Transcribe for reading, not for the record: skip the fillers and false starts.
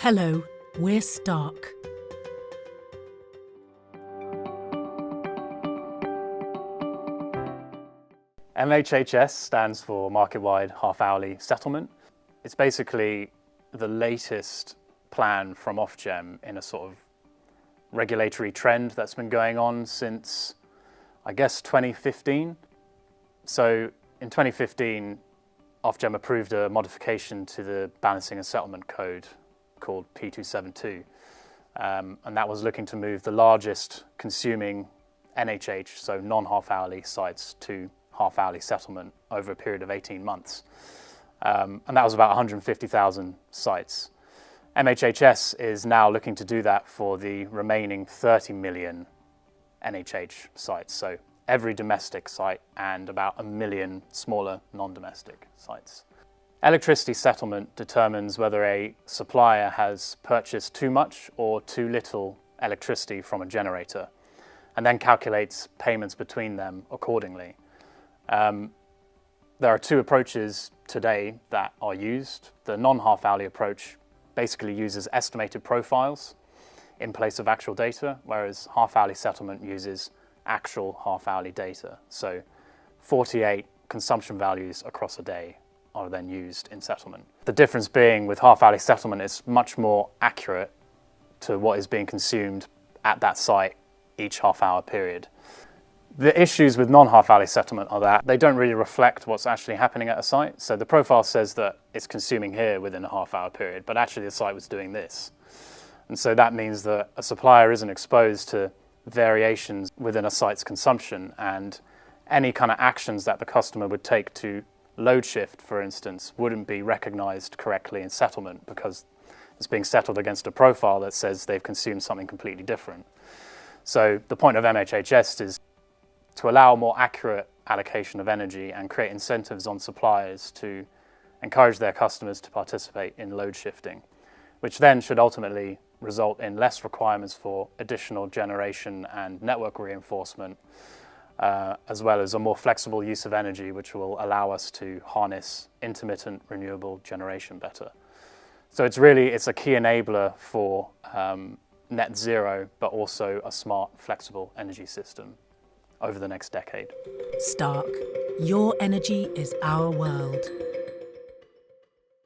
Hello, we're Stark. MHHS stands for Market-Wide Half-Hourly Settlement. It's basically the latest plan from Ofgem in a sort of regulatory trend that's been going on since, I guess, 2015. So in 2015, Ofgem approved a modification to the Balancing and Settlement Code called P272. And that was looking to move the largest consuming NHH, so non-half-hourly sites, to half-hourly settlement over a period of 18 months. And that was about 150,000 sites. MHHS is now looking to do that for the remaining 30 million NHH sites, so every domestic site and about 1 million smaller non-domestic sites. Electricity settlement determines whether a supplier has purchased too much or too little electricity from a generator, and then calculates payments between them accordingly. There are two approaches today that are used. The non-half-hourly approach basically uses estimated profiles in place of actual data, whereas half-hourly settlement uses actual half-hourly data. So 48 consumption values across a day are then used in settlement. The difference being with half-hourly settlement is much more accurate to what is being consumed at that site each half-hour period. The issues with non-half-hourly settlement are that they don't really reflect what's actually happening at a site. So the profile says that it's consuming here within a half-hour period, but actually the site was doing this. And so that means that a supplier isn't exposed to variations within a site's consumption, and any kind of actions that the customer would take to load shift, for instance, wouldn't be recognized correctly in settlement because it's being settled against a profile that says they've consumed something completely different. So the point of MHHS is to allow more accurate allocation of energy and create incentives on suppliers to encourage their customers to participate in load shifting, which then should ultimately result in less requirements for additional generation and network reinforcement, as well as a more flexible use of energy, which will allow us to harness intermittent renewable generation better. So it's a key enabler for net zero, but also a smart, flexible energy system over the next decade. Stark, your energy is our world.